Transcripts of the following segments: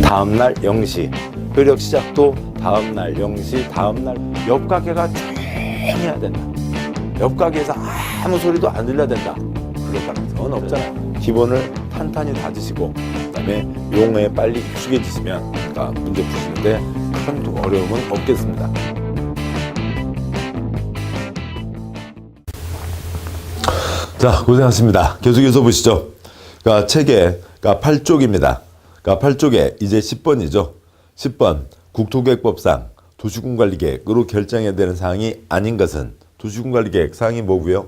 다음날 0시, 효력 시작도 다음날 0시, 다음날 옆 가게가 조용해야 된다. 옆 가게에서 아무 소리도 안 들려야 된다. 그럴 가능성은 없잖아요. 기본을 탄탄히 다지시고 그다음에 용어에 빨리 익숙해지시면 그러니까 문제 푸시는데 큰 어려움은 없겠습니다. 자, 고생하셨습니다. 계속해서 보시죠. 그러니까 책의 8쪽입니다. 그러니까 8쪽에 이제 10번이죠. 10번 국토계획법상 도시군관리계획으로 결정해야 되는 사항이 아닌 것은 도시군관리계획 사항이 뭐고요?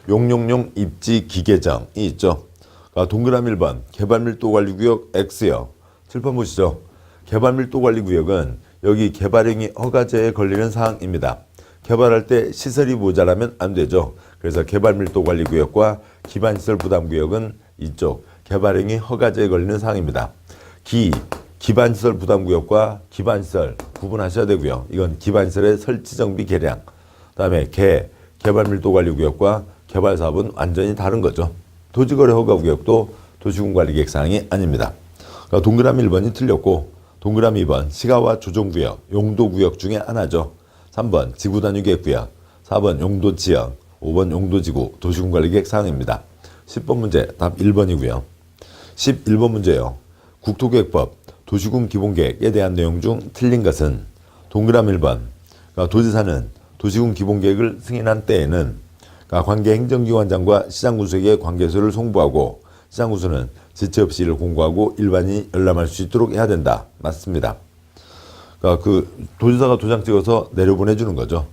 용용용 입지 기계정이 있죠. 그러니까 동그라미 1번 개발밀도관리구역 X요. 7번 보시죠. 개발밀도관리구역은 여기 개발행위 허가제에 걸리는 사항입니다. 개발할 때 시설이 모자라면 안 되죠. 그래서 개발밀도관리구역과 기반시설부담구역은 이쪽 개발행위 허가제에 걸리는 사항입니다. 기반시설 부담구역과 기반시설 구분하셔야 되고요. 이건 기반시설의 설치정비 계량. 그다음에 개발밀도관리구역과 개발사업은 완전히 다른 거죠. 토지거래 허가구역도 도시군관리계획 사항이 아닙니다. 그러니까 동그라미 1번이 틀렸고 동그라미 2번 시가와 조정구역, 용도구역 중에 하나죠. 3번 지구단위계획구역, 4번 용도지역, 5번 용도지구 도시군관리계획 사항입니다. 10번 문제 답 1번이고요. 11번 문제요. 국토계획법 도시군 기본계획에 대한 내용 중 틀린 것은 동그라미 1번 그러니까 도지사는 도시군 기본계획을 승인한 때에는 그러니까 관계 행정기관장과 시장군수에게 관계서를 송부하고 시장군수는 지체 없이 이를 공고하고 일반인이 열람할 수 있도록 해야 된다. 맞습니다. 그러니까 그 도지사가 도장 찍어서 내려보내주는 거죠.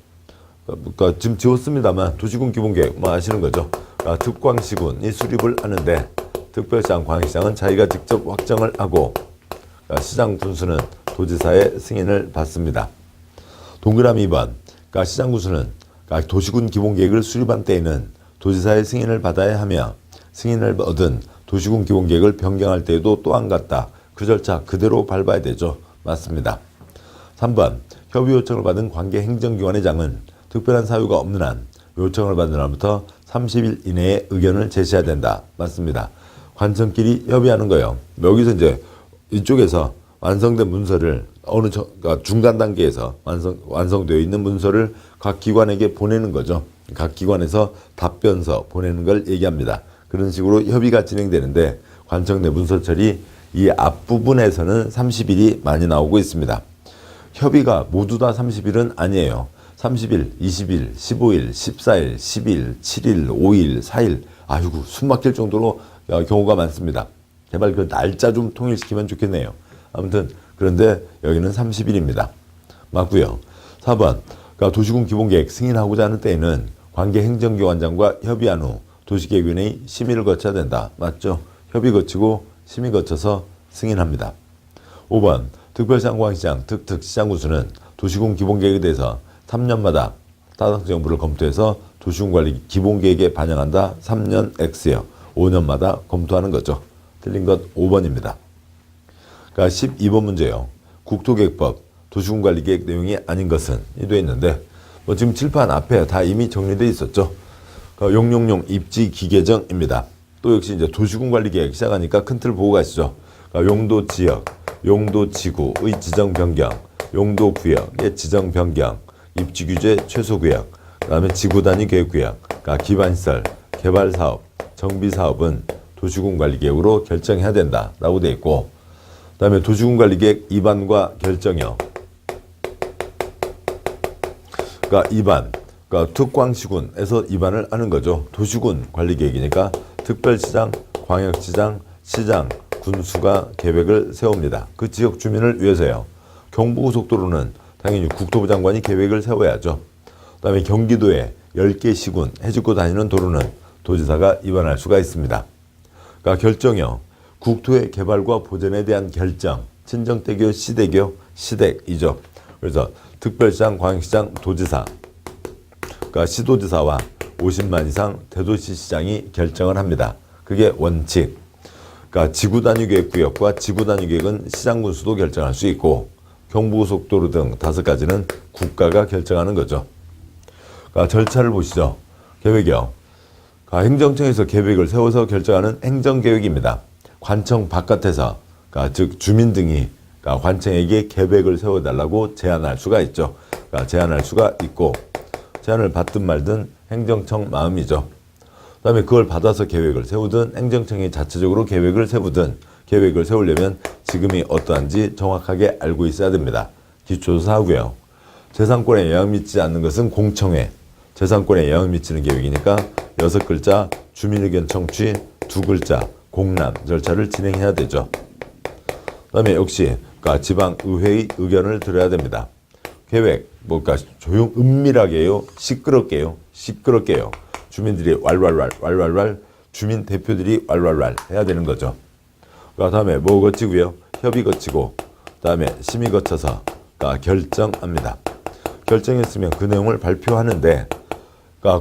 그러니까 지금 지웠습니다만 도시군 기본계획 뭐 아시는 거죠. 그러니까 특광시군이 수립을 하는데 특별시장, 광역시장은 자기가 직접 확정을 하고 그러니까 시장군수는 도지사의 승인을 받습니다. 동그라미 2번 그러니까 시장군수는 그러니까 도시군 기본계획을 수립한 때에는 도지사의 승인을 받아야 하며 승인을 얻은 도시군 기본계획을 변경할 때에도 또한 같다. 그 절차 그대로 밟아야 되죠. 맞습니다. 3번 협의 요청을 받은 관계 행정기관의 장은 특별한 사유가 없는 한 요청을 받은 날부터 30일 이내에 의견을 제시해야 된다. 맞습니다. 관청끼리 협의하는 거예요. 여기서 이제 이쪽에서 완성된 문서를 그러니까 중간 단계에서 완성되어 있는 문서를 각 기관에게 보내는 거죠. 각 기관에서 답변서 보내는 걸 얘기합니다. 그런 식으로 협의가 진행되는데 관청 내 문서 처리 이 앞부분에서는 30일이 많이 나오고 있습니다. 협의가 모두 다 30일은 아니에요. 30일, 20일, 15일, 14일, 10일, 7일, 5일, 4일 아이고 숨 막힐 정도로 경우가 많습니다. 제발 그 날짜 좀 통일시키면 좋겠네요. 아무튼 그런데 여기는 30일입니다. 맞고요. 4번 그러니까 도시군 기본계획 승인하고자 하는 때에는 관계 행정기관장과 협의한 후 도시계획위원회의 심의를 거쳐야 된다. 맞죠? 협의 거치고 심의 거쳐서 승인합니다. 5번 특별시장, 광역시장, 특특시장군수는 도시군 기본계획에 대해서 3년마다 타당 정보를 검토해서 도시군관리 기본계획에 반영한다. 3년 X요. 5년마다 검토하는 거죠. 틀린 것 5번입니다. 그러니까 12번 문제요. 국토계획법 도시군관리계획 내용이 아닌 것은 이 되어 있는데 뭐 지금 칠판 앞에 다 이미 정리되어 있었죠. 그러니까 용용용 입지 기계정입니다. 또 역시 이제 도시군관리계획 시작하니까 큰 틀 보고 가시죠. 그러니까 용도지역, 용도지구의 지정 변경, 용도구역의 지정 변경, 입지규제 최소구역, 그 다음에 지구단위 계획구역, 그러니까 기반시설, 개발사업, 정비사업은 도시군관리계획으로 결정해야 된다라고 되어 있고 그 다음에 도시군관리계획 입안과 결정요. 그러니까 입안, 그러니까 특광시군에서 입안을 하는 거죠. 도시군 관리계획이니까 특별시장, 광역시장, 시장, 군수가 계획을 세웁니다. 그 지역 주민을 위해서요. 경부고속도로는 당연히 국토부 장관이 계획을 세워야죠. 그 다음에 경기도에 10개 시군 해집고 다니는 도로는 도지사가 입안할 수가 있습니다. 그러니까 결정요. 국토의 개발과 보전에 대한 결정, 친정대교, 시대교, 시댁이죠. 그래서 특별시장, 광역시장, 도지사, 그러니까 시도지사와 50만 이상 대도시시장이 결정을 합니다. 그게 원칙. 그러니까 지구단위계획구역과 지구단위계획은 시장군수도 결정할 수 있고 경부고속도로 등 5가지는 국가가 결정하는 거죠. 그러니까 절차를 보시죠. 계획이요. 그러니까 행정청에서 계획을 세워서 결정하는 행정계획입니다. 관청 바깥에서 즉 주민 등이 관청에게 계획을 세워달라고 제안할 수가 있죠. 제안할 수가 있고 제안을 받든 말든 행정청 마음이죠. 그다음에 그걸 받아서 계획을 세우든 행정청이 자체적으로 계획을 세우든 계획을 세우려면 지금이 어떠한지 정확하게 알고 있어야 됩니다. 기초조사하고요. 재산권에 영향 미치지 않는 것은 공청회, 재산권에 영향 미치는 계획이니까 6글자 주민의견 청취, 2글자 공람 절차를 진행해야 되죠. 그다음에 역시 지방의회의 의견을 들어야 됩니다. 계획, 조용, 은밀하게요, 시끄럽게요. 주민들이 왈왈왈, 주민 대표들이 왈왈왈 해야 되는 거죠. 다음에 뭐 거치고요, 협의 거치고, 다음에 심의 거쳐서 결정합니다. 결정했으면 그 내용을 발표하는데,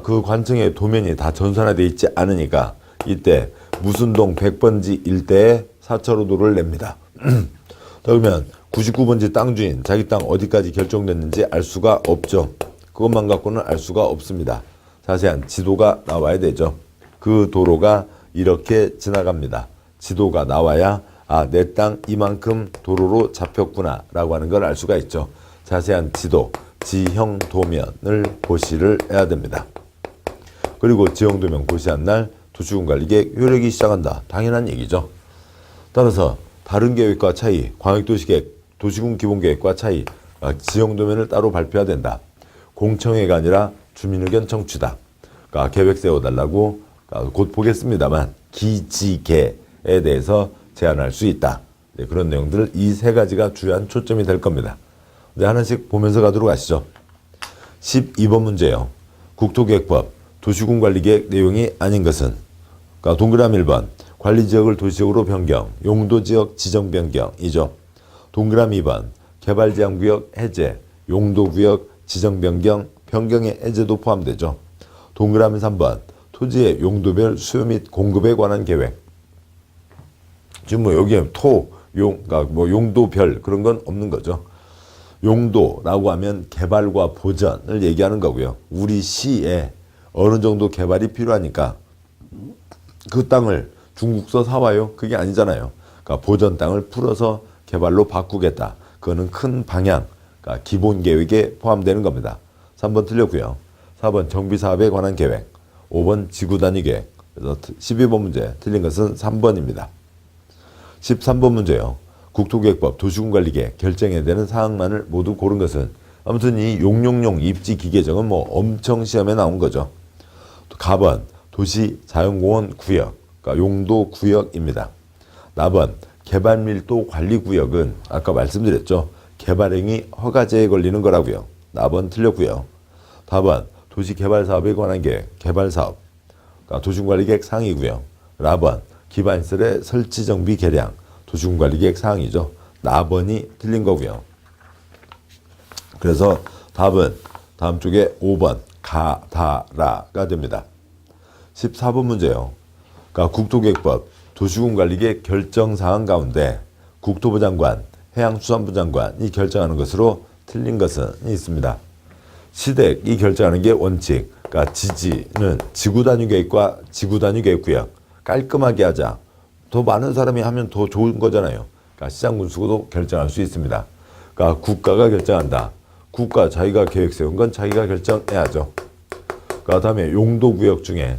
그 관청의 도면이 다 전산화되어 있지 않으니까 이때 무슨동 100번지 일대에 4차로도를 냅니다. 그러면 99번지 땅 주인, 자기 땅 어디까지 결정됐는지 알 수가 없죠. 그것만 갖고는 알 수가 없습니다. 자세한 지도가 나와야 되죠. 그 도로가 이렇게 지나갑니다. 지도가 나와야 내 땅 이만큼 도로로 잡혔구나 라고 하는 걸 알 수가 있죠. 자세한 지도, 지형 도면을 고시를 해야 됩니다. 그리고 지형 도면 고시한 날 도시군관리계획 효력이 시작한다. 당연한 얘기죠. 따라서 다른 계획과 차이, 광역도시계획, 도시군 기본계획과 차이, 지형 도면을 따로 발표해야 된다. 공청회가 아니라 주민의견 청취다. 계획 세워달라고 곧 보겠습니다만 기지계에 대해서 제안할 수 있다. 네, 그런 내용들을 이 3가지가 주요한 초점이 될 겁니다. 네, 하나씩 보면서 가도록 하시죠. 12번 문제요. 국토계획법 도시군관리계획 내용이 아닌 것은 동그라미 1번 관리지역을 도시지역으로 변경, 용도지역 지정 변경이죠. 동그라미 2번 개발제한구역 해제, 용도구역 지정 변경, 변경의 해제도 포함되죠. 동그라미 3번 토지의 용도별 수요 및 공급에 관한 계획. 지금 여기에 용도별 그런 건 없는 거죠. 용도라고 하면 개발과 보전을 얘기하는 거고요. 우리 시에 어느 정도 개발이 필요하니까 그 땅을 중국서 사와요? 그게 아니잖아요. 보전 땅을 풀어서 개발로 바꾸겠다. 그거는 큰 방향, 기본 계획에 포함되는 겁니다. 3번 틀렸고요. 4번 정비사업에 관한 계획, 5번 지구단위 계획. 그래서 12번 문제 틀린 것은 3번입니다. 13번 문제요. 국토계획법 도시군관리계획 결정해야 되는 사항만을 모두 고른 것은 아무튼 이 용용용 입지기계정은 엄청 시험에 나온 거죠. 가번 도시 자연공원 구역, 용도구역입니다. 나번 개발밀도 관리구역은 아까 말씀드렸죠. 개발행위 허가제에 걸리는 거라고요. 나번 틀렸고요. 다번 도시개발사업에 관한 계획, 개발사업, 도시군관리계획 사항이고요. 라번 기반시설의 설치정비 개량, 도시군관리계획 사항이죠. 나번이 틀린 거고요. 그래서 답은 다음 쪽에 5번 가다라가 됩니다. 14번 문제요. 국토계획법 도시군관리계획 결정사항 가운데 국토부 장관, 해양수산부 장관이 결정하는 것으로 틀린 것은 있습니다. 시댁이 결정하는 게 원칙, 지지는 지구단위계획과 지구단위계획구역 깔끔하게 하자. 더 많은 사람이 하면 더 좋은 거잖아요. 시장군수도 결정할 수 있습니다. 국가가 결정한다. 국가 자기가 계획 세운 건 자기가 결정해야죠. 다음에 용도구역 중에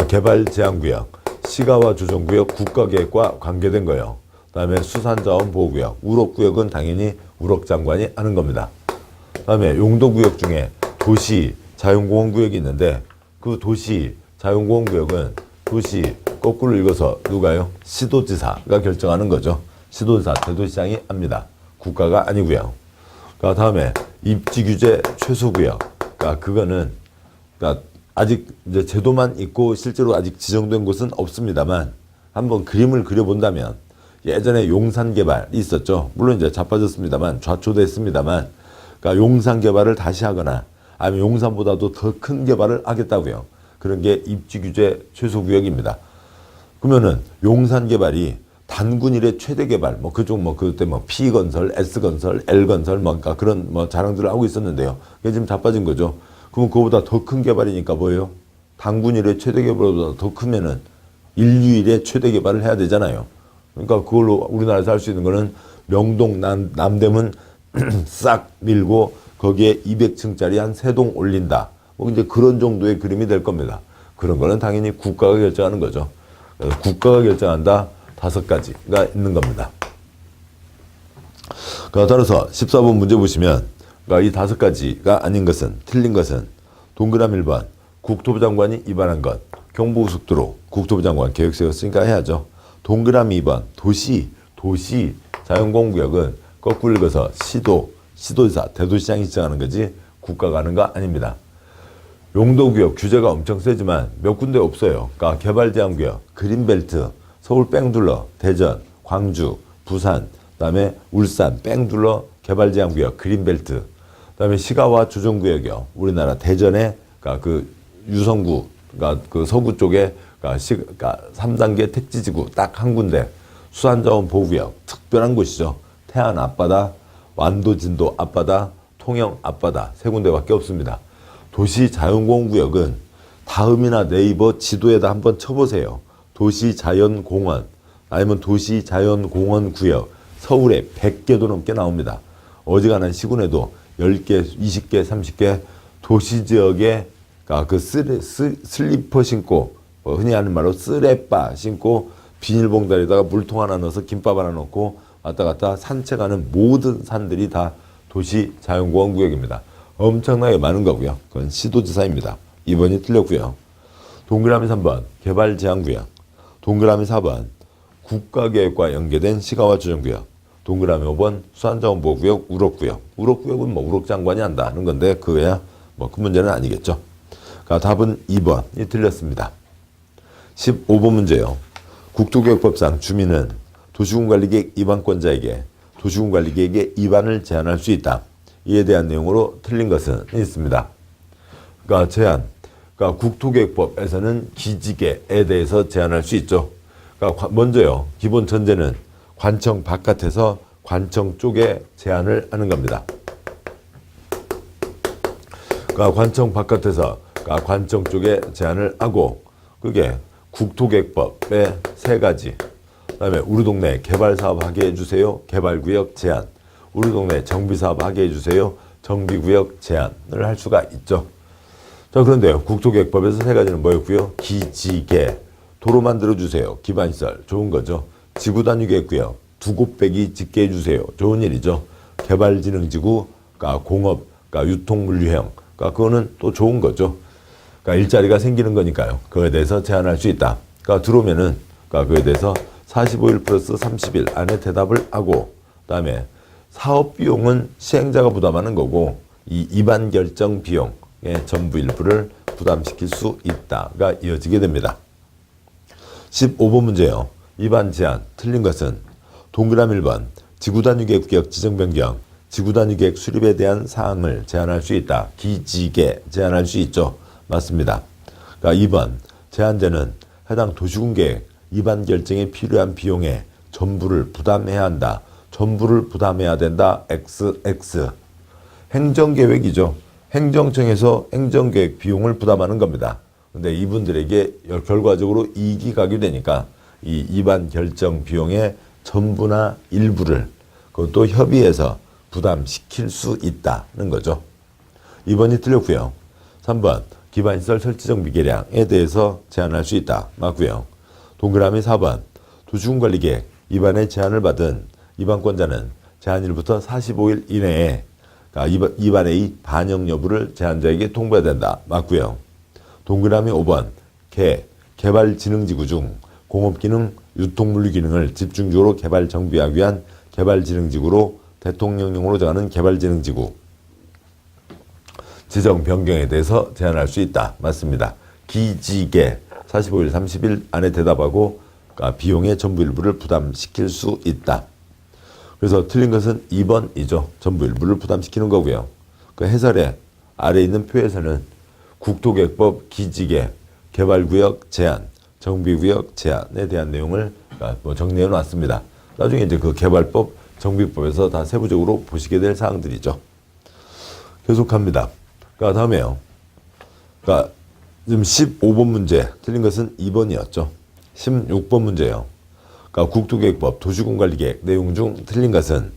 개발제한구역, 시가와 조정구역, 국가계획과 관계된 거예요. 다음에 수산자원보호구역, 우럭구역은 당연히 우럭장관이 하는 겁니다. 다음에 용도구역 중에 도시 자연공원구역이 있는데 그 도시 자연공원구역은 도시 거꾸로 읽어서 누가요? 시도지사가 결정하는 거죠. 시도지사, 대도시장이 합니다. 국가가 아니고요. 다음에 입지규제 최소구역. 그거는 아직 이제 제도만 있고 실제로 아직 지정된 곳은 없습니다만 한번 그림을 그려본다면 예전에 용산 개발이 있었죠. 물론 이제 자빠졌습니다만 좌초됐습니다만 용산 개발을 다시 하거나 아니면 용산보다도 더 큰 개발을 하겠다고요. 그런 게 입지규제 최소구역입니다. 그러면은 용산 개발이 단군 일의 최대 개발, 그때 P건설, S건설, L건설, 그런 자랑들을 하고 있었는데요. 그게 지금 자빠진 거죠. 그럼 그거보다 더 큰 개발이니까 뭐예요? 단군 일의 최대 개발보다 더 크면은 인류 일의 최대 개발을 해야 되잖아요. 그러니까 그걸로 우리나라에서 할 수 있는 거는 명동, 남대문 싹 밀고 거기에 200층짜리 한 3동 올린다. 뭐 이제 그런 정도의 그림이 될 겁니다. 그런 거는 당연히 국가가 결정하는 거죠. 그래서 국가가 결정한다 5가지가 있는 겁니다. 따라서 14번 문제 보시면 이 5가지가 아닌 것은, 틀린 것은 동그라미 1번 국토부 장관이 위반한 것, 경부고속도로 국토부 장관 계획 세웠으니까 해야죠. 동그라미 2번 도시 자연공구역은 거꾸로 읽어서 시도지사, 대도시장이 지정하는 거지 국가가 하는 거 아닙니다. 용도구역 규제가 엄청 세지만 몇 군데 없어요. 그러니까 개발제한구역, 그린벨트, 서울 뺑 둘러, 대전, 광주, 부산, 그다음에 울산 뺑 둘러 개발제한구역, 그린벨트, 그다음에 시가와 조정구역이요. 우리나라 대전에 그 유성구, 그 서구 쪽에 3단계 택지지구 딱 한 군데, 수산자원 보호구역 특별한 곳이죠. 태안 앞바다, 완도 진도 앞바다, 통영 앞바다 3군데밖에 없습니다. 도시자연공원구역은 다음이나 네이버 지도에다 한번 쳐보세요. 도시자연공원 아니면 도시자연공원구역 서울에 100개도 넘게 나옵니다. 어지간한 시군에도 10개, 20개, 30개 도시지역에 그 슬리퍼 신고, 흔히 하는 말로 쓰레빠 신고 비닐봉다리에다가 물통 하나 넣어서 김밥 하나 넣고 왔다 갔다 산책하는 모든 산들이 다 도시자연공원구역입니다. 엄청나게 많은 거고요. 그건 시도지사입니다. 2번이 틀렸고요. 동그라미 3번 개발제한구역, 동그라미 4번 국가계획과 연계된 시가와 조정구역, 동그라미 5번 수산자원보호구역, 우럭구역. 우럭구역은 뭐 우럭장관이 한다는 건데 그거야 뭐 큰 문제는 아니겠죠. 답은 2번이 틀렸습니다. 15번 문제요. 국토교육법상 주민은 도시군관리계획 위반권자에게 도시군관리계획의 위반을 제한할 수 있다. 이에 대한 내용으로 틀린 것은 있습니다. 제한. 국토계획법에서는 기지개에 대해서 제한할 수 있죠. 먼저요. 기본 전제는 관청 바깥에서 관청 쪽에 제한을 하는 겁니다. 관청 바깥에서 관청 쪽에 제한을 하고, 그게 국토계획법의 3가지. 그다음에 우리 동네 개발사업 하게 해주세요. 개발구역 제한. 우리 동네 정비사업 하게 해주세요. 정비구역 제한을 할 수가 있죠. 자, 그런데요. 국토계획법에서 3가지는 뭐였고요? 기지개. 도로 만들어주세요. 기반시설. 좋은 거죠. 지구단위계획구역. 2곳배기 짓게 해주세요. 좋은 일이죠. 개발진흥지구, 공업, 유통물류형. 그거는 또 좋은 거죠. 일자리가 생기는 거니까요. 그거에 대해서 제한할 수 있다. 들어오면은 그거에 대해서 45일 플러스 30일 안에 대답을 하고, 그다음에 사업 비용은 시행자가 부담하는 거고 이 위반 결정 비용의 전부 일부를 부담시킬 수 있다가 이어지게 됩니다. 15번 문제요. 위반 제한 틀린 것은 동그라미 1번 지구단위계획구역 지정변경, 지구단위계획 수립에 대한 사항을 제한할 수 있다. 기지개 제한할 수 있죠. 맞습니다. 2번 제한제는 해당 도시군계획 위반 결정에 필요한 비용의 전부를 부담해야 한다. 전부를 부담해야 된다. XX. 행정계획이죠. 행정청에서 행정계획 비용을 부담하는 겁니다. 근데 이분들에게 결과적으로 이익이 가게 되니까 이 위반 결정 비용의 전부나 일부를 그것도 협의해서 부담시킬 수 있다는 거죠. 2번이 틀렸고요. 3번 기반시설 설치정비 계량에 대해서 제한할 수 있다. 맞고요. 동그라미 4번 도시군관리계획 위반의 제한을 받은 위반권자는 제한일부터 45일 이내에 위반의 반영 여부를 제한자에게 통보해야 된다. 맞고요. 동그라미 5번 개발진흥지구 중 공업기능, 유통물류 기능을 집중적으로 개발 정비하기 위한 개발진흥지구로 대통령령으로 정하는 개발진흥지구 지정 변경에 대해서 제한할 수 있다. 맞습니다. 기지개 45일, 30일 안에 대답하고 비용의 전부 일부를 부담시킬 수 있다. 그래서 틀린 것은 2번이죠. 전부 일부를 부담시키는 거고요. 그 해설에 아래에 있는 표에서는 국토계획법 기지개, 개발구역 제한, 정비구역 제한에 대한 내용을 정리해 놨습니다. 나중에 이제 그 개발법, 정비법에서 다 세부적으로 보시게 될 사항들이죠. 계속합니다. 다음에요. 지금 15번 문제 틀린 것은 2번이었죠. 16번 문제예요. 그러니까 국토계획법 도시군관리계획 내용 중 틀린 것은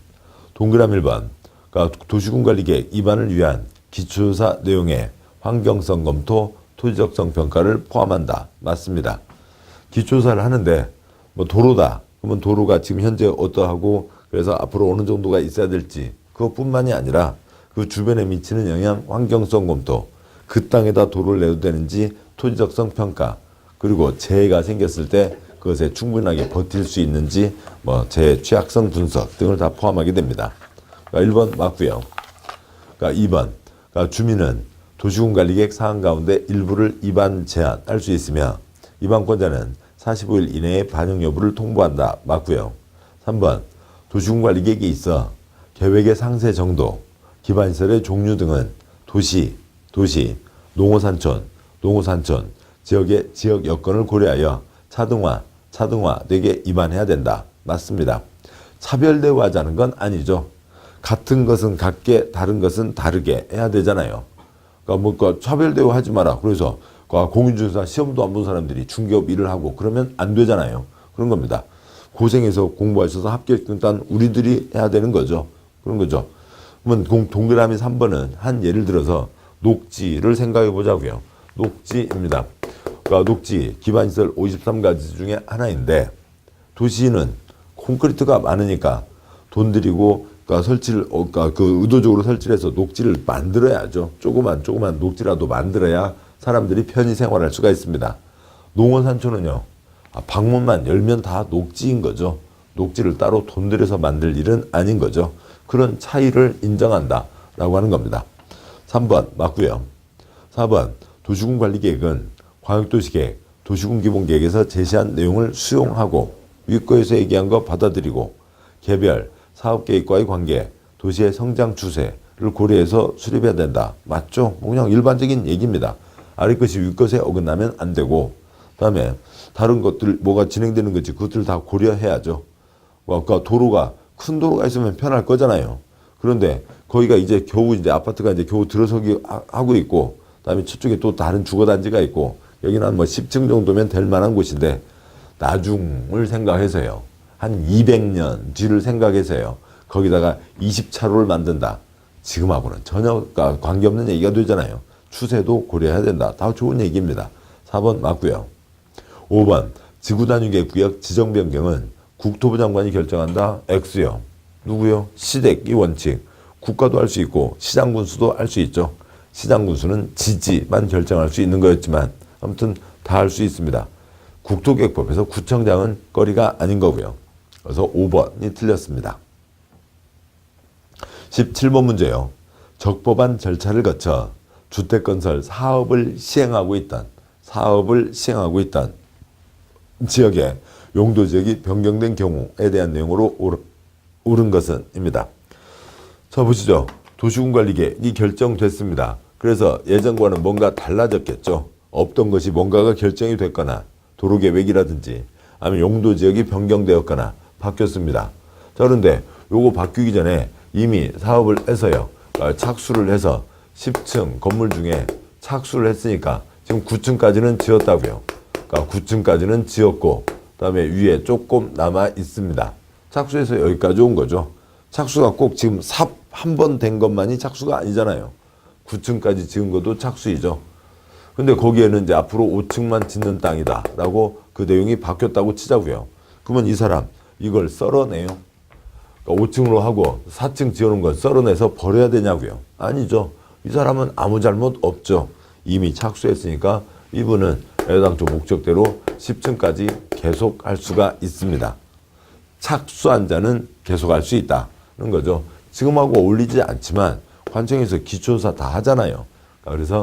동그라미 1번 그러니까 도시군관리계획 입안을 위한 기초조사 내용에 환경성 검토, 토지적성 평가를 포함한다. 맞습니다. 기초조사를 하는데 뭐 도로다. 그러면 도로가 지금 현재 어떠하고 그래서 앞으로 어느 정도가 있어야 될지 그것뿐만이 아니라 그 주변에 미치는 영향, 환경성 검토, 그 땅에다 도로를 내도 되는지 토지적성 평가, 그리고 재해가 생겼을 때 그것에 충분하게 버틸 수 있는지 뭐 재해 취약성 분석 등을 다 포함하게 됩니다. 그러니까 1번 맞고요. 그러니까 2번 그러니까 주민은 도시군관리계획 사항 가운데 일부를 입안 제한할 수 있으며 입안권자는 45일 이내에 반영 여부를 통보한다. 맞고요. 3번 도시군관리계획에 있어 계획의 상세 정도, 기반시설의 종류 등은 도시, 농어산촌 지역의 지역 여건을 고려하여 차등화 되게 입안해야 된다. 맞습니다. 차별 대우하자는 건 아니죠. 같은 것은 같게 다른 것은 다르게 해야 되잖아요. 그러니까 뭐 차별 대우하지 마라. 그래서 공인중개사 시험도 안 본 사람들이 중개업 일을 하고 그러면 안 되잖아요. 그런 겁니다. 고생해서 공부하셔서 합격 딴 우리들이 해야 되는 거죠. 그런 거죠. 그러면 동그라미 3번은 한 예를 들어서 녹지를 생각해 보자고요. 녹지입니다. 그러니까 녹지 기반시설 53가지 중에 하나인데 도시는 콘크리트가 많으니까 돈 들이고 그러니까 설치를 그러니까 그 의도적으로 설치를 해서 녹지를 만들어야죠. 조그만 녹지라도 만들어야 사람들이 편히 생활할 수가 있습니다. 농어산촌은요. 방문만 열면 다 녹지인 거죠. 녹지를 따로 돈 들여서 만들 일은 아닌 거죠. 그런 차이를 인정한다라고 하는 겁니다. 3번 맞고요. 4번 도시군관리계획은 광역도시계획, 도시군기본계획에서 제시한 내용을 수용하고 윗거에서 얘기한 거 받아들이고 개별 사업계획과의 관계, 도시의 성장 추세를 고려해서 수립해야 된다. 맞죠? 그냥 일반적인 얘기입니다. 아래 것이 윗 것에 어긋나면 안 되고 그다음에 다른 것들 뭐가 진행되는 거지 그것들 다 고려해야죠. 그러니까 도로가 큰 도로가 있으면 편할 거잖아요. 그런데 거기가 이제 겨우 이제 아파트가 이제 겨우 들어서기 하고 있고 그다음에 저쪽에 또 다른 주거단지가 있고 여기는 한 뭐 10층 정도면 될 만한 곳인데 나중을 생각해서요. 한 200년 뒤를 생각해서요. 거기다가 20차로를 만든다. 지금하고는 전혀 관계없는 얘기가 되잖아요. 추세도 고려해야 된다. 다 좋은 얘기입니다. 4번 맞고요. 5번 지구단위계 구역 지정 변경은 국토부 장관이 결정한다. X요. 누구요? 시댁이 원칙. 국가도 할 수 있고 시장군수도 할 수 있죠. 시장군수는 지지만 결정할 수 있는 거였지만 아무튼 다 할 수 있습니다. 국토계획법에서 구청장은 거리가 아닌 거고요. 그래서 5번이 틀렸습니다. 17번 문제요. 적법한 절차를 거쳐 주택건설 사업을 시행하고 있던 지역의 용도지역이 변경된 경우에 대한 내용으로 옳은 것은 입니다. 자 보시죠. 도시군관리계획이 결정됐습니다. 그래서 예전과는 뭔가 달라졌겠죠. 없던 것이 뭔가가 결정이 됐거나 도로계획이라든지 아니면 용도지역이 변경되었거나 바뀌었습니다. 자 그런데 요거 바뀌기 전에 이미 사업을 해서요. 착수를 해서 10층 건물 중에 착수를 했으니까 지금 9층까지는 지었다고요. 그러니까 9층까지는 지었고 그다음에 위에 조금 남아 있습니다. 착수해서 여기까지 온 거죠. 착수가 꼭 지금 삽 한 번 된 것만이 착수가 아니잖아요. 9층까지 지은 것도 착수이죠. 근데 거기에는 이제 앞으로 5층만 짓는 땅이다 라고 그 내용이 바뀌었다고 치자고요. 그러면 이 사람 이걸 썰어내요. 그러니까 5층으로 하고 4층 지어놓은 걸 썰어내서 버려야 되냐고요. 아니죠. 이 사람은 아무 잘못 없죠. 이미 착수했으니까 이분은 애당초 목적대로 10층까지 계속할 수가 있습니다. 착수한 자는 계속할 수 있다는 거죠. 지금하고 어울리지 않지만 관청에서 기초조사 다 하잖아요. 그래서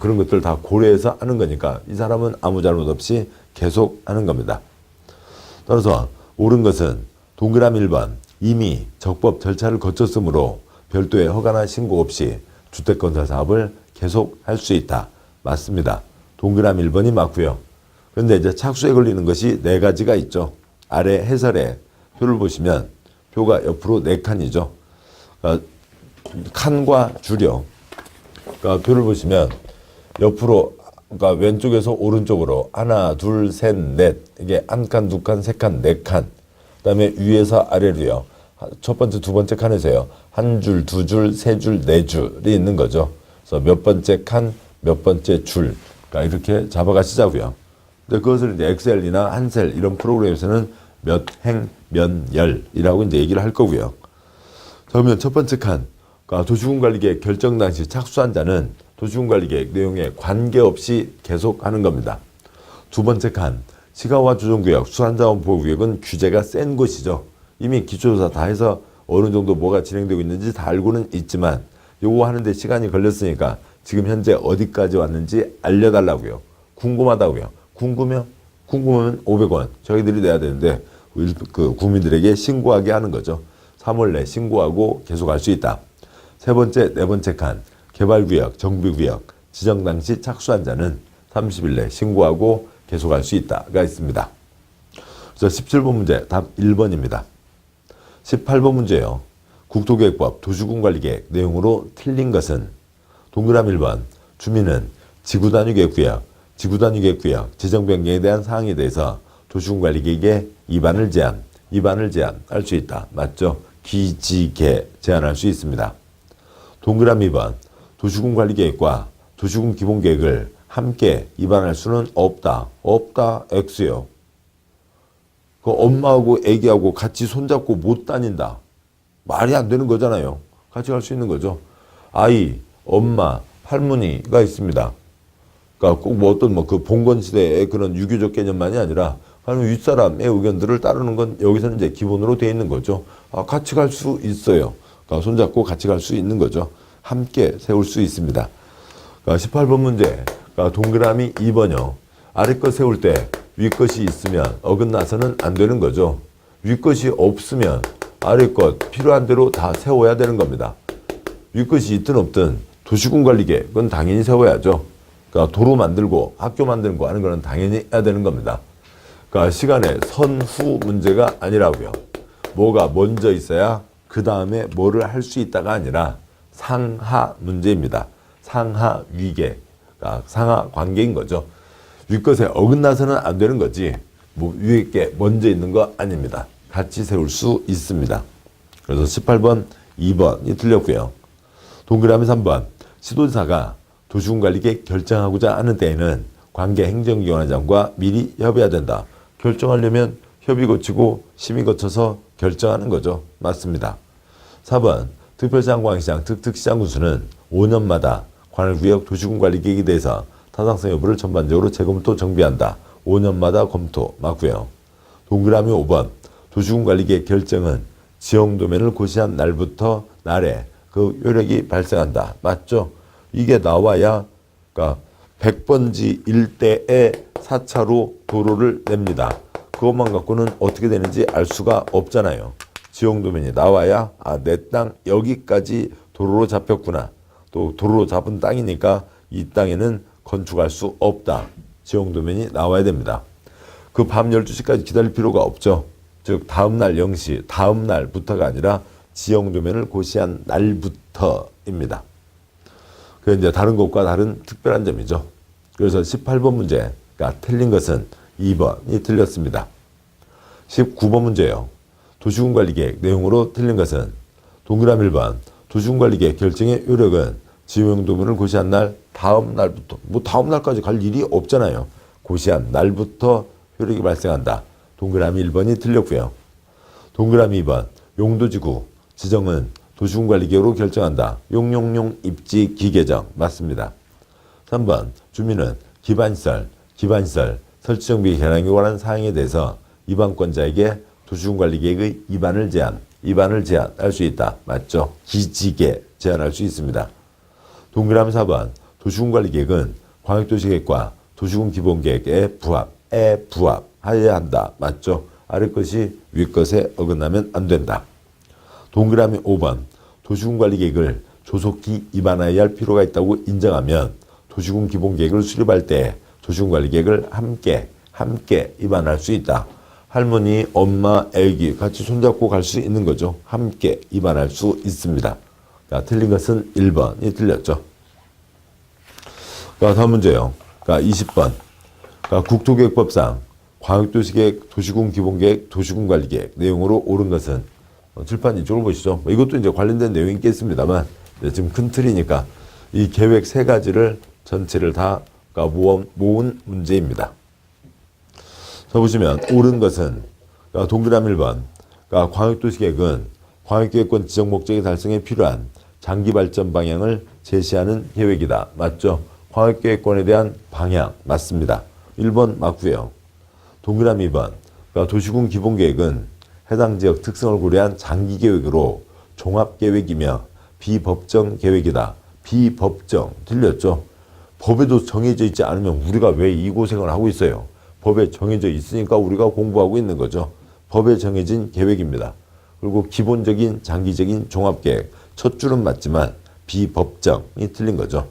그런 것들 다 고려해서 하는 거니까 이 사람은 아무 잘못 없이 계속 하는 겁니다. 따라서 옳은 것은 동그라미 1번 이미 적법 절차를 거쳤으므로 별도의 허가나 신고 없이 주택건설 사업을 계속할 수 있다. 맞습니다. 동그라미 1번이 맞고요. 그런데 이제 착수에 걸리는 것이 4가지가 있죠. 아래 해설에 표를 보시면 표가 옆으로 4칸이죠. 칸과 줄여. 그러니까 표를 보시면 옆으로 그러니까 왼쪽에서 오른쪽으로 하나, 둘, 셋, 넷. 이게 한 칸, 두 칸, 세 칸, 네 칸. 그다음에 위에서 아래로요. 첫 번째, 두 번째 칸에서요. 한 줄, 두 줄, 세 줄, 네 줄이 있는 거죠. 그래서 몇 번째 칸, 몇 번째 줄. 그러니까 이렇게 잡아가시자고요. 근데 그것을 이제 엑셀이나 한셀 이런 프로그램에서는 몇 행, 몇 열이라고 이제 얘기를 할 거고요. 그러면 첫 번째 칸, 그러니까 도시군관리계획 결정 당시 착수한 자는 도시군관리계획 내용에 관계없이 계속하는 겁니다. 두 번째 칸, 시가와 조정구역, 수산자원보호구역은 규제가 센 곳이죠. 이미 기초조사 다 해서 어느 정도 뭐가 진행되고 있는지 다 알고는 있지만 요거 하는데 시간이 걸렸으니까 지금 현재 어디까지 왔는지 알려달라고요. 궁금하다고요. 궁금하면 500원 저희들이 내야 되는데 그 국민들에게 신고하게 하는 거죠. 3월 내 신고하고 계속 할 수 있다. 세 번째, 네 번째 칸 개발구역, 정비구역 지정 당시 착수한 자는 30일 내 신고하고 계속할 수 있다가 있습니다. 그래서 17번 문제 답 1번입니다. 18번 문제요. 국토계획법 도시군관리계획 내용으로 틀린 것은 동그라미 1번 주민은 지구단위계획구역, 지구단위계획구역 지정 변경에 대한 사항에 대해서 도시군관리계획에 위반을 제한할 수 있다. 맞죠? 기지개 제한할 수 있습니다. 동그라미 2번 도시군관리계획과 도시군기본계획을 함께 위반할 수는 없다. X요. 그 엄마하고 애기하고 같이 손잡고 못 다닌다. 말이 안 되는 거잖아요. 같이 갈 수 있는 거죠. 아이, 엄마, 할머니가 있습니다. 그러니까 꼭 뭐 어떤 그 봉건시대의 그런 유교적 개념만이 아니라 아니면 윗사람의 의견들을 따르는 건 여기서는 이제 기본으로 돼 있는 거죠. 같이 갈 수 있어요. 그러니까 손잡고 같이 갈 수 있는 거죠. 함께 세울 수 있습니다. 그러니까 18번 문제. 그러니까 동그라미 2번요. 아래 것 세울 때 위 것이 있으면 어긋나서는 안 되는 거죠. 위 것이 없으면 아래 것 필요한 대로 다 세워야 되는 겁니다. 위 것이 있든 없든 도시군관리계획은 당연히 세워야죠. 그러니까 도로 만들고 학교 만들고 하는 거는 당연히 해야 되는 겁니다. 그러니까 시간에 선후 문제가 아니라고요. 뭐가 먼저 있어야 그 다음에 뭐를 할 수 있다가 아니라 상하 문제입니다. 상하 위계, 그러니까 상하 관계인 거죠. 윗것에 어긋나서는 안 되는 거지 뭐 위에 게 먼저 있는 거 아닙니다. 같이 세울 수 있습니다. 그래서 18번, 2번이 틀렸고요. 동그라미 3번 시도지사가 도시군관리계획 결정하고자 하는 때에는 관계 행정기관장과 미리 협의해야 된다. 결정하려면 협의 거치고 심의 거쳐서 결정하는 거죠. 맞습니다. 4번 특별시장, 광시장, 특특시장 군수는 5년마다 관할구역 도시군관리계획에 대해서 타당성 여부를 전반적으로 재검토 정비한다. 5년마다 검토 맞고요. 동그라미 5번 도시군관리계획 결정은 지형도면을 고시한 날부터 날에 그 효력이 발생한다. 맞죠? 이게 나와야 그러니까 100번지 일대에 4차로 도로를 냅니다. 그것만 갖고는 어떻게 되는지 알 수가 없잖아요. 지형도면이 나와야 내 땅 여기까지 도로로 잡혔구나. 또 도로로 잡은 땅이니까 이 땅에는 건축할 수 없다. 지형도면이 나와야 됩니다. 그 밤 12시까지 기다릴 필요가 없죠. 즉 다음날 0시, 다음 날부터가 아니라 지형도면을 고시한 날부터입니다. 그게 이제 다른 것과 다른 특별한 점이죠. 그래서 18번 문제가 틀린 것은 2번이 틀렸습니다. 19번 문제요. 도시군관리계획 내용으로 틀린 것은 동그라미 1번 도시군관리계획 결정의 효력은 지형도면을 고시한 날 다음 날부터 뭐 다음 날까지 갈 일이 없잖아요. 고시한 날부터 효력이 발생한다. 동그라미 1번이 틀렸고요. 동그라미 2번 용도지구 지정은 도시군관리계획으로 결정한다. 용용용 입지 기계정 맞습니다. 3번 주민은 기반시설 설치정비 개량에 관한 사항에 대해서 위반권자에게 도시군관리계획의 위반을 제한할 수 있다. 맞죠? 기지개 제한할 수 있습니다. 동그라미 4번 도시군관리계획은 광역도시계획과 도시군기본계획에 부합하여야 한다. 맞죠? 아래 것이 위 것에 어긋나면 안 된다. 동그라미 5번 도시군관리계획을 조속히 위반하여야 할 필요가 있다고 인정하면 도시군기본계획을 수립할 때 도시군관리계획을 함께 위반할 수 있다. 할머니, 엄마, 애기 같이 손잡고 갈 수 있는 거죠. 함께 위반할 수 있습니다. 자, 틀린 것은 1번이 틀렸죠. 자, 다음 문제요. 그러니까 20번. 그러니까 국토계획법상 광역도시계획, 도시군 기본계획, 도시군 관리계획 내용으로 옳은 것은 칠판 이쪽을 보시죠. 이것도 이제 관련된 내용이 있겠습니다만 지금 큰 틀이니까 이 계획 세 가지를 전체를 다 모은 문제입니다. 자, 보시면 옳은 것은 동그라미 1번. 광역도시계획은 광역계획권 지정 목적의 달성에 필요한 장기 발전 방향을 제시하는 계획이다. 맞죠? 광역계획권에 대한 방향 맞습니다. 1번 맞고요. 동그라미 2번. 도시군 기본계획은 해당 지역 특성을 고려한 장기계획으로 종합계획이며 비법정 계획이다. 비법정 틀렸죠? 법에도 정해져 있지 않으면 우리가 왜 이 고생을 하고 있어요? 법에 정해져 있으니까 우리가 공부하고 있는 거죠. 법에 정해진 계획입니다. 그리고 기본적인 장기적인 종합계획 첫 줄은 맞지만 비법정이 틀린 거죠.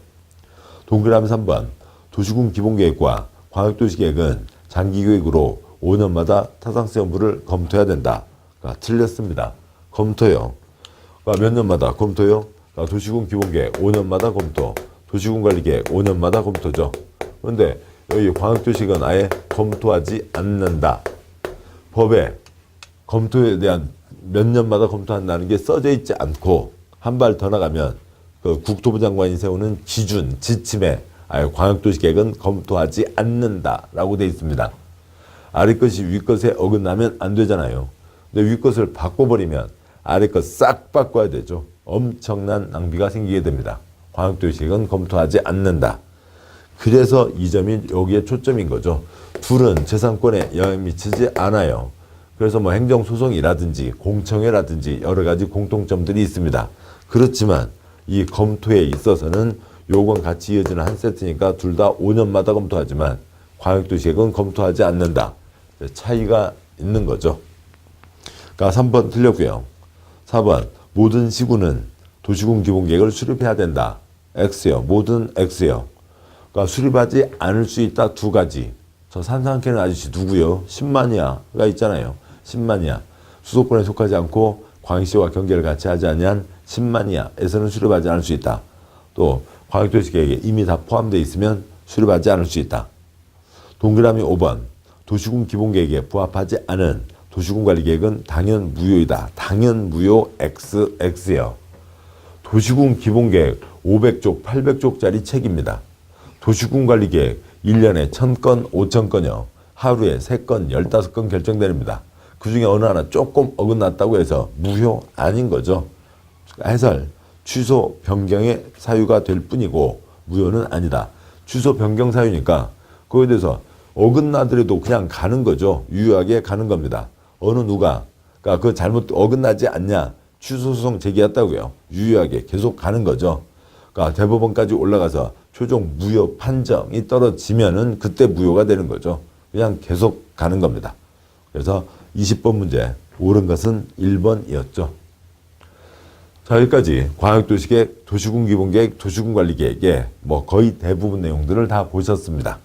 동그라미 3번. 도시군 기본계획과 광역도시계획은 장기계획으로 5년마다 타당성 여부를 검토해야 된다. 틀렸습니다. 검토요. 몇 년마다 검토요? 도시군 기본계획 5년마다 검토, 도시군 관리계획 5년마다 검토죠. 그런데 여기 광역도시계획은 아예 검토하지 않는다. 법에 검토에 대한 몇 년마다 검토한다는 게 써져 있지 않고 한 발 더 나가면 그 국토부 장관이 세우는 기준, 지침에 아예 광역도시계획은 검토하지 않는다라고 되어 있습니다. 아래 것이 위 것에 어긋나면 안 되잖아요. 근데 위 것을 바꿔버리면 아래 것 싹 바꿔야 되죠. 엄청난 낭비가 생기게 됩니다. 광역도시계획은 검토하지 않는다. 그래서 이 점이 여기에 초점인 거죠. 둘은 재산권에 영향 미치지 않아요. 그래서 뭐 행정소송이라든지 공청회라든지 여러 가지 공통점들이 있습니다. 그렇지만 이 검토에 있어서는 요건 같이 이어지는 한 세트니까 둘 다 5년마다 검토하지만 광역도시계획은 검토하지 않는다. 차이가 있는 거죠. 그러니까 3번 틀렸고요. 4번 모든 시군은 도시군 기본계획을 수립해야 된다. X요. 모든 X요. 그러니까 수립하지 않을 수 있다. 두 가지. 저 산상캐는 아저씨 누구요? 신만이야가 있잖아요. 신만이야. 수도권에 속하지 않고 광역시와 경계를 같이 하지 않은 신만이야에서는 수립하지 않을 수 있다. 또 광역도시계획에 이미 다 포함되어 있으면 수립하지 않을 수 있다. 동그라미 5번. 도시군 기본계획에 부합하지 않은 도시군 관리계획은 당연 무효이다. 당연 무효 XX요. 도시군 기본계획 500쪽, 800쪽짜리 책입니다. 도시군 관리계획 1년에 1000건, 5000건이요. 하루에 3건, 15건 결정됩니다. 그 중에 어느 하나 조금 어긋났다고 해서 무효 아닌 거죠. 해설, 취소 변경의 사유가 될 뿐이고 무효는 아니다. 취소 변경 사유니까 그거에 대해서 어긋나더라도 그냥 가는 거죠. 유효하게 가는 겁니다. 어느 누가 그러니까 그 잘못 어긋나지 않냐 취소 소송 제기했다고요. 유효하게 계속 가는 거죠. 그러니까 대법원까지 올라가서 최종 무효 판정이 떨어지면은 그때 무효가 되는 거죠. 그냥 계속 가는 겁니다. 그래서 20번 문제 옳은 것은 1번이었죠. 자, 여기까지 광역도시계획, 도시군 기본계획, 도시군 관리계획의 뭐 거의 대부분 내용들을 다 보셨습니다.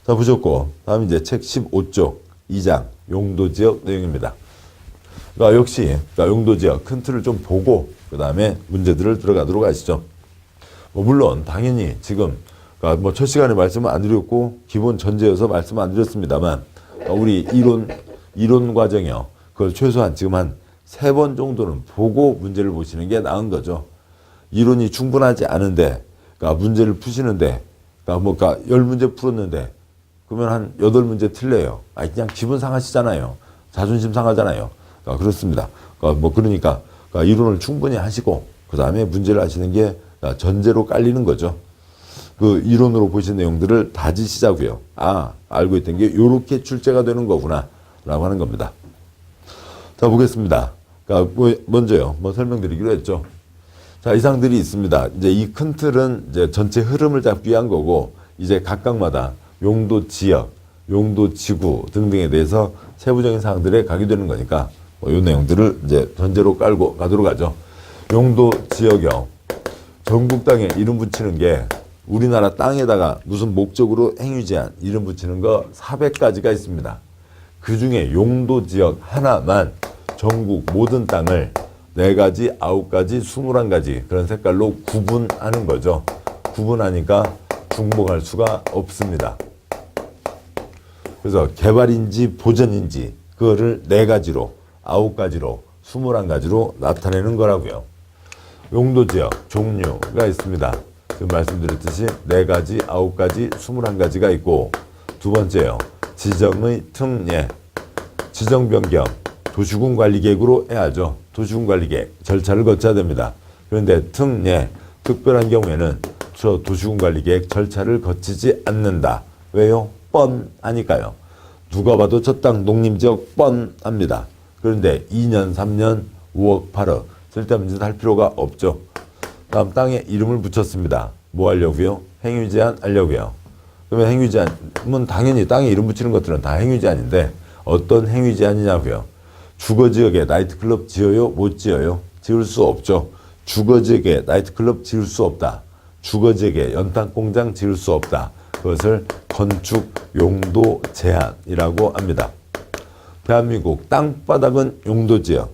자, 보셨고 다음 이제 책 15쪽 2장 용도지역 내용입니다. 그러니까 역시 용도지역 큰 틀을 좀 보고 그 다음에 문제들을 들어가도록 하시죠. 뭐 물론 당연히 지금 그러니까 뭐 첫 시간에 말씀을 안 드렸고 기본 전제여서 말씀 안 드렸습니다만 우리 이론 과정이요. 그걸 최소한 지금 한 3번 정도는 보고 문제를 보시는 게 나은 거죠. 이론이 충분하지 않은데 그러니까 문제를 푸시는데 그러니까 10문제 풀었는데 그러면 한 8문제 틀려요. 그냥 기분 상하시잖아요. 자존심 상하잖아요. 그렇습니다. 그러니까 이론을 충분히 하시고 그 다음에 문제를 하시는 게 전제로 깔리는 거죠. 그 이론으로 보신 내용들을 다지시자고요. 아, 알고 있던 게 이렇게 출제가 되는 거구나 라고 하는 겁니다. 자, 보겠습니다. 먼저요. 설명드리기로 했죠. 자, 이상들이 있습니다. 이제 이 큰 틀은 이제 전체 흐름을 잡기 위한 거고 이제 각각마다 용도 지역, 용도 지구 등등에 대해서 세부적인 사항들에 가게 되는 거니까 이 내용들을 이제 전제로 깔고 가도록 하죠. 용도 지역이요. 전국 땅에 이름 붙이는 게 우리나라 땅에다가 무슨 목적으로 행위제한 이름 붙이는 거 400가지가 있습니다. 그 중에 용도 지역 하나만 전국 모든 땅을 4가지, 9가지, 21가지 그런 색깔로 구분하는 거죠. 구분하니까 중복할 수가 없습니다. 그래서 개발인지 보전인지 그거를 4가지로 9가지로 21가지로 나타내는 거라고요. 용도지역 종류가 있습니다. 지금 말씀드렸듯이 4가지, 9가지, 21가지가 있고, 두 번째요. 지정의 특례, 지정 변경, 도시군 관리 계획으로 해야죠. 도시군 관리 계획 절차를 거쳐야 됩니다. 그런데 특례, 특별한 경우에는 저 도시군 관리 계획 절차를 거치지 않는다. 왜요? 뻔하니까요. 누가 봐도 저 땅 농림지역 뻔합니다. 그런데 2년, 3년, 5억, 8억 쓸데없는 짓 할 필요가 없죠. 다음 땅에 이름을 붙였습니다. 뭐 하려고요? 행위 제한 하려고요. 그러면 행위 제한은 당연히 땅에 이름 붙이는 것들은 다 행위 제한인데 어떤 행위 제한이냐고요? 주거지역에 나이트클럽 지어요? 못 지어요? 지을 수 없죠. 주거지역에 나이트클럽 지을 수 없다. 주거지역에 연탄공장 지을 수 없다. 그것을 건축 용도 제한이라고 합니다. 대한민국 땅바닥은 용도지역.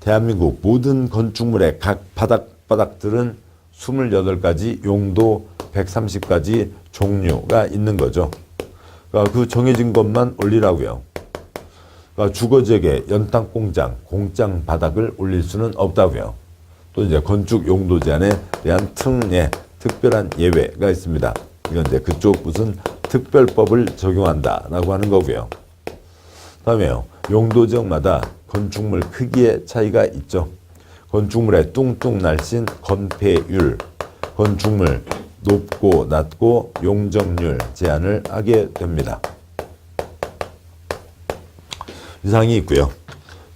대한민국 모든 건축물의 각 바닥바닥들은 28가지 용도 130가지 종류가 있는 거죠. 그러니까 그 정해진 것만 올리라고요. 그러니까 주거지역에 연탄공장, 공장 바닥을 올릴 수는 없다고요. 또 이제 건축 용도 제한에 대한 특례, 특별한 예외가 있습니다. 이건 이제 그쪽 무슨 특별법을 적용한다라고 하는 거고요. 다음에요. 용도 지역마다 건축물 크기의 차이가 있죠. 건축물의 뚱뚱 날씬 건폐율, 건축물 높고 낮고 용적률 제한을 하게 됩니다. 이상이 있고요.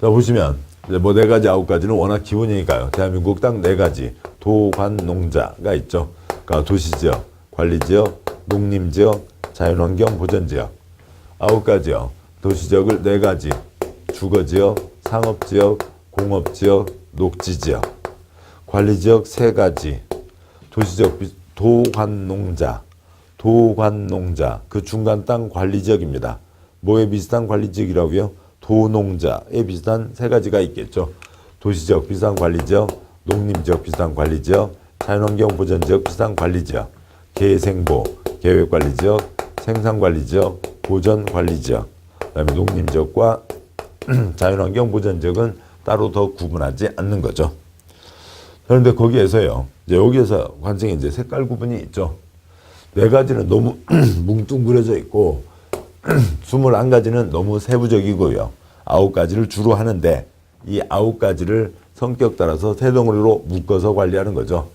자, 보시면 이제 뭐 4가지, 9가지는 워낙 기본이니까요. 대한민국 땅 4가지 도관농자가 있죠. 그러니까 도시지역, 관리지역, 농림지역, 자연환경 보전지역. 9가지요. 도시지역을 4가지, 주거지역, 상업지역, 공업지역, 녹지지역. 관리지역 3가지, 도시지역 도관농자, 그 중간 땅 관리지역입니다. 뭐에 비슷한 관리지역이라고요? 도농자에 비슷한 3가지가 있겠죠. 도시지역 비슷한 관리지역, 농림지역 비슷한 관리지역, 자연환경 보전지역 비슷한 관리지역, 계생보, 계획관리지역, 생산관리지역, 보전관리지역. 그다음에 농림지역과 자연환경 보전지역은 따로 더 구분하지 않는 거죠. 그런데 거기에서요, 이제 여기에서 관청에 이제 색깔 구분이 있죠. 4가지는 너무 뭉뚱그려져 있고 21가지는 너무 세부적이고요. 9가지를 주로 하는데 이 9가지를 성격 따라서 3덩어리로 묶어서 관리하는 거죠.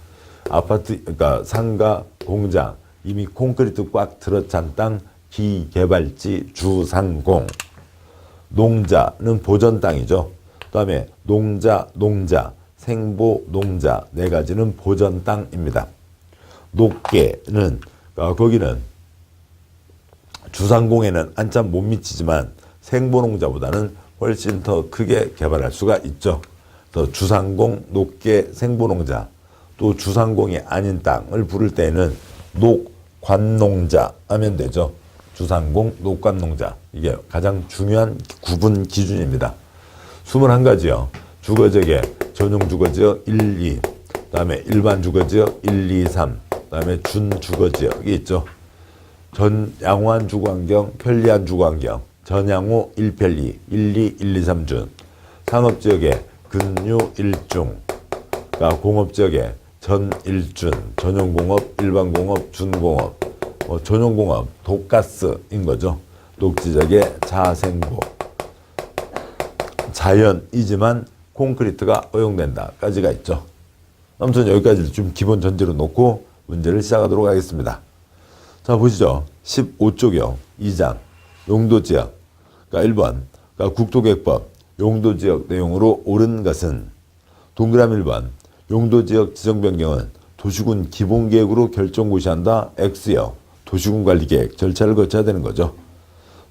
아파트, 그러니까 상가, 공장, 이미 콘크리트 꽉 들어찬 땅, 비개발지, 주상공. 농자는 보전 땅이죠. 그다음에 농자, 생보, 농자 4가지는 보전 땅입니다. 녹계는 거기는 주상공에는 한참 못 미치지만 생보농자보다는 훨씬 더 크게 개발할 수가 있죠. 또 주상공, 녹계, 생보농자, 또 주상공이 아닌 땅을 부를 때에는 녹관농자 하면 되죠. 주상공, 녹관농자. 이게 가장 중요한 구분 기준입니다. 21가지요. 주거지역에 전용 주거지역 1, 2, 그다음에 일반 주거지역 1, 2, 3, 그다음에 준주거지역이 있죠. 양호한 주거환경, 편리한 주거환경, 전양호 1편리, 1, 2, 1, 2, 3준. 산업지역에 근유 1중, 그러니까 공업지역에 전1준, 전용공업, 일반공업, 준공업, 전용공업, 독가스인 거죠. 녹지지역에 자생보, 자연이지만 콘크리트가 허용된다까지가 있죠. 아무튼 여기까지를 좀 기본 전제로 놓고 문제를 시작하도록 하겠습니다. 자, 보시죠. 15쪽이요. 2장 용도지역. 그러니까 1번 그러니까 국토계획법 용도지역 내용으로 옳은 것은 동그라미 1번 용도지역 지정변경은 도시군 기본계획으로 결정고시한다. X요. 도시군 관리계획 절차를 거쳐야 되는 거죠.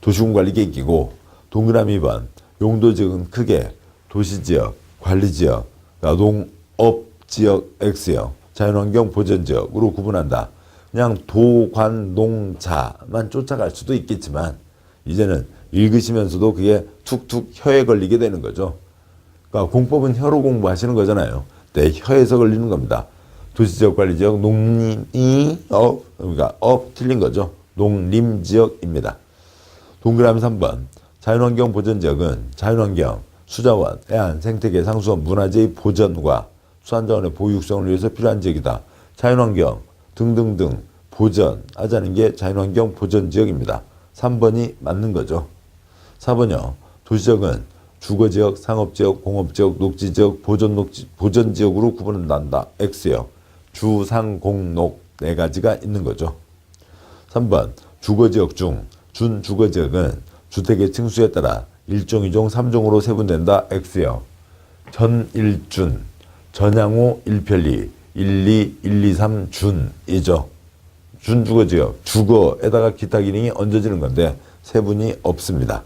도시군 관리계획이고 동그라미 2번 용도지역은 크게 도시지역, 관리지역, 농업지역 X요. 자연환경 보전지역으로 구분한다. 그냥 도관농자만 쫓아갈 수도 있겠지만 이제는 읽으시면서도 그게 툭툭 혀에 걸리게 되는 거죠. 그러니까 공법은 혀로 공부하시는 거잖아요. 내 혀에서 걸리는 겁니다. 도시지역관리지역 농림이업, 그러니까 업 틀린 거죠. 농림지역입니다. 동그라미 3번 자연환경 보전지역은 자연환경, 수자원, 해안, 생태계, 상수원, 문화재의 보전과 수산자원의 보유 육성을 위해서 필요한 지역이다. 자연환경 등등등 보전하자는 게 자연환경 보전지역입니다. 3번이 맞는 거죠. 4번이요. 도시지역은 주거지역, 상업지역, 공업지역, 녹지지역, 보전지역으로 구분한다. X요. 주, 상, 공, 녹 네 가지가 있는 거죠. 3번 주거지역 중 준주거지역은 주택의 층수에 따라 1종, 2종, 3종으로 세분된다. X요. 전일준, 전향호 1편리, 1, 2, 1, 2, 3 준이죠. 준주거지역, 주거에다가 기타 기능이 얹어지는 건데 세분이 없습니다.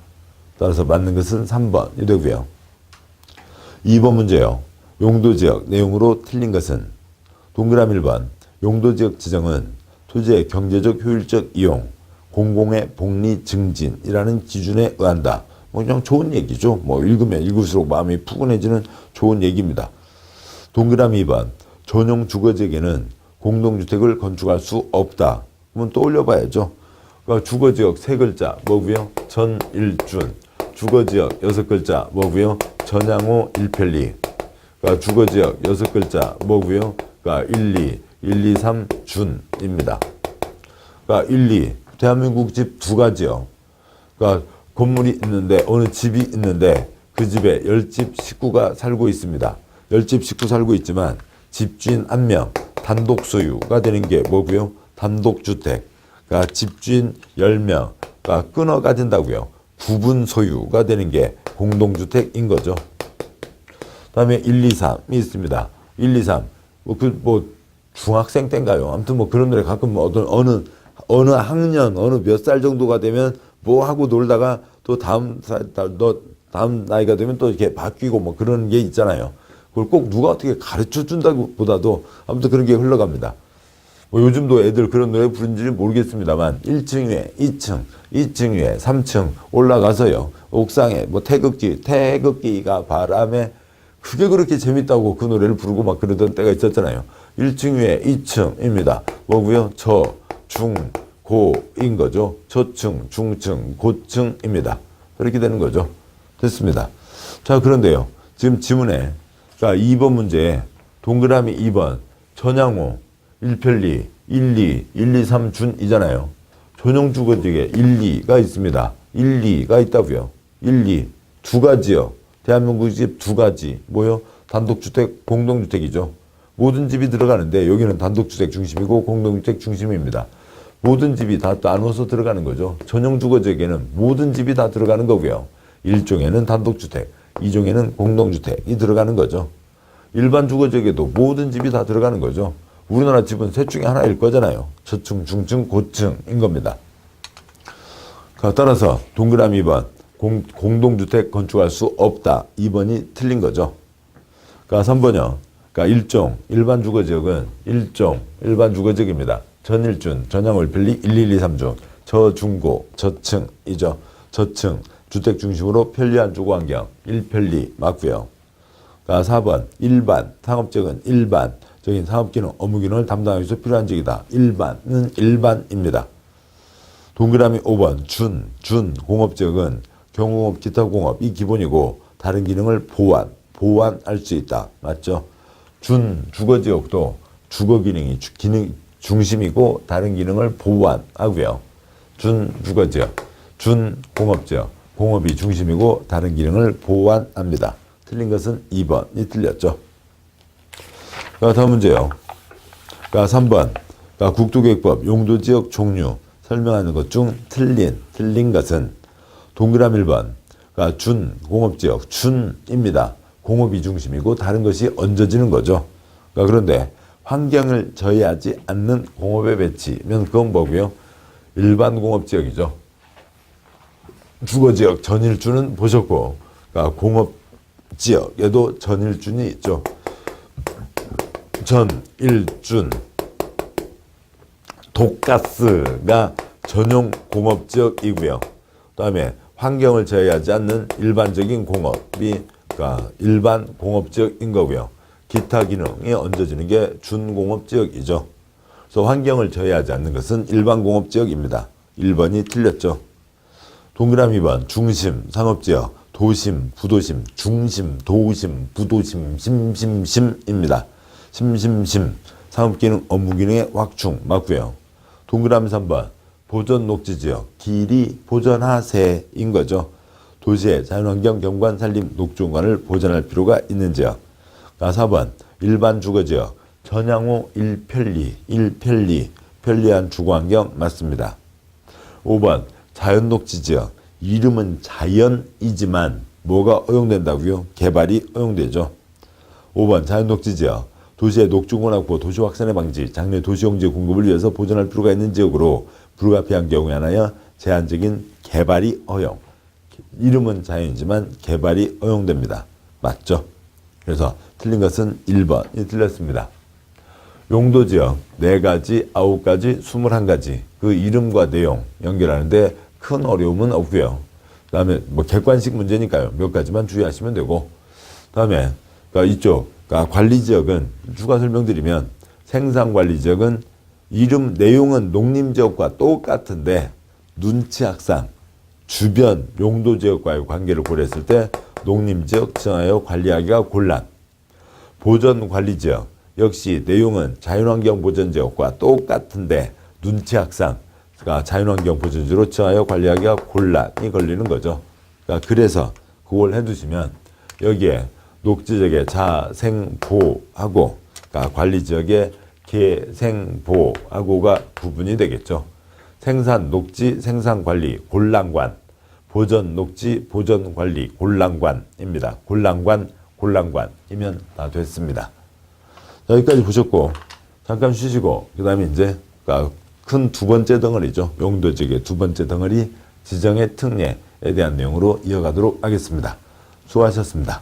따라서 맞는 것은 3번이 되고요. 2번 문제요. 용도지역 내용으로 틀린 것은 동그라미 1번 용도지역 지정은 토지의 경제적 효율적 이용, 공공의 복리 증진이라는 기준에 의한다. 뭐 그냥 좋은 얘기죠. 뭐 읽으면 읽을수록 마음이 푸근해지는 좋은 얘기입니다. 동그라미 2번 전용 주거지역에는 공동주택을 건축할 수 없다. 그러면 떠올려 봐야죠. 그러니까 주거지역 세 글자 뭐고요? 전일준. 주거지역 6글자 뭐고요? 전향호 1편리. 그러니까 주거지역 6글자 뭐고요? 그러니까 1, 2, 3 준입니다. 그러니까 1, 2 대한민국 집 두 가지요. 그러니까 건물이 있는데 어느 집이 있는데 그 집에 10집 식구가 살고 있습니다. 10집 식구 살고 있지만 집주인 1명 단독 소유가 되는 게 뭐고요? 단독주택. 그러니까 집주인 10명 그러니까 끊어 가진다고요. 부분 소유가 되는 게 공동주택인 거죠. 다음에 1, 2, 3이 있습니다. 1, 2, 3. 중학생 때인가요? 아무튼 뭐 그런 노래 가끔 뭐 어느 학년, 어느 몇 살 정도가 되면 뭐 하고 놀다가 또 다음 나이가 되면 또 이렇게 바뀌고 뭐 그런 게 있잖아요. 그걸 꼭 누가 어떻게 가르쳐 준다고 보다도 아무튼 그런 게 흘러갑니다. 뭐 요즘도 애들 그런 노래 부른지 모르겠습니다만 1층 위에 2층 위에 3층 올라가서요. 옥상에 뭐 태극기가 바람에 그게 그렇게 재밌다고 그 노래를 부르고 막 그러던 때가 있었잖아요. 1층 위에 2층입니다. 뭐고요? 저, 중, 고인 거죠. 저층, 중층, 고층입니다. 그렇게 되는 거죠. 됐습니다. 자, 그런데요. 지금 지문에 그러니까 2번 문제에 동그라미 2번 전향호 1편리 1, 2, 3 준이잖아요. 전용 주거지역에 1, 2가 있습니다. 1, 2가 있다고요. 1, 2 두 가지요. 대한민국 집 두 가지 뭐요? 단독주택, 공동주택이죠. 모든 집이 들어가는데 여기는 단독주택 중심이고 공동주택 중심입니다. 모든 집이 다 나눠서 들어가는 거죠. 전용 주거지역에는 모든 집이 다 들어가는 거고요. 1종에는 단독주택, 2종에는 공동주택이 들어가는 거죠. 일반 주거지역에도 모든 집이 다 들어가는 거죠. 우리나라 집은 셋 중에 하나일 거잖아요. 저층, 중층, 고층인 겁니다. 따라서 동그라미 2번 공동주택 건축할 수 없다. 2번이 틀린 거죠. 3번이요. 일종 일반 주거지역은 일반 주거지역입니다. 전일준, 전향호 1편리 1, 2, 3 중 저중고, 저층이죠. 저층 주택 중심으로 편리한 주거환경 1편리 맞고요. 4번 일반 상업지역은 일반적인 사업기능, 업무기능을 담당하기 위해서 필요한 지역이다. 일반은 일반입니다. 동그라미 5번 준 공업지역은 경공업, 기타공업 이 기본이고 다른 기능을 보완할 수 있다. 맞죠? 준 주거지역도 주거기능이 기능 중심이고 다른 기능을 보완하고요. 준 주거지역, 준 공업지역, 공업이 중심이고 다른 기능을 보완합니다. 틀린 것은 2번이 틀렸죠. 다음 문제요. 3번 국토계획법 용도지역 종류 설명하는 것 중 틀린 것은 동그라미 1번 준 공업지역 준입니다. 공업이 중심이고 다른 것이 얹어지는 거죠. 그런데 환경을 저해하지 않는 공업의 배치면 그건 뭐고요? 일반 공업지역이죠. 주거지역 전일준은 보셨고 공업지역에도 전일준이 있죠. 전일준 독가스가 전용 공업지역이고요. 그다음에 환경을 저해하지 않는 일반적인 공업이 일반 공업지역인 거고요. 기타 기능이 얹어지는 게 준공업지역이죠. 그래서 환경을 저해하지 않는 것은 일반공업지역입니다. 1번이 틀렸죠. 동그라미 2번 중심, 상업지역, 도심, 부도심, 중심, 도심, 부도심, 심심심입니다. 심심심, 상업기능, 업무기능의 확충 맞고요. 동그라미 3번 보전 녹지지역, 길이 보전하세인 거죠. 도시의 자연환경, 경관, 산림, 녹조관을 보전할 필요가 있는 지역. 4번 일반 주거지역, 전향호 1편리, 편리한 주거환경 맞습니다. 5번 자연녹지지역, 이름은 자연이지만 뭐가 허용된다고요? 개발이 허용되죠. 5번 자연녹지지역, 도시의 녹조관 확보, 도시 확산의 방지, 장래 도시용지 공급을 위해서 보존할 필요가 있는 지역으로 불가피한 경우에 한하여 제한적인 개발이 허용. 이름은 자연이지만 개발이 허용됩니다. 맞죠? 그래서 틀린 것은 1번이 틀렸습니다. 용도지역 4가지, 9가지, 21가지 그 이름과 내용 연결하는데 큰 어려움은 없고요. 그 다음에 뭐 객관식 문제니까요. 몇 가지만 주의하시면 되고, 그 다음에 이쪽 관리지역은 추가 설명드리면 생산관리지역은 이름 내용은 농림지역과 똑같은데 눈치학상 주변 용도지역과의 관계를 고려했을 때 농림지역 정하여 관리하기가 곤란. 보전관리지역 역시 내용은 자연환경보전지역과 똑같은데 눈치학상 자연환경보전지로 정하여 관리하기가 곤란이 걸리는 거죠. 그래서 그걸 해두시면 여기에 녹지지역의 자생보하고 관리지역의 개생보하고가 구분이 되겠죠. 생산 녹지 생산관리 곤란관, 보전 녹지 보전관리 곤란관입니다. 곤란관이면 다 됐습니다. 여기까지 보셨고 잠깐 쉬시고 그 다음에 이제 큰 두 번째 덩어리죠. 용도지역의 두 번째 덩어리 지정의 특례에 대한 내용으로 이어가도록 하겠습니다. 수고하셨습니다.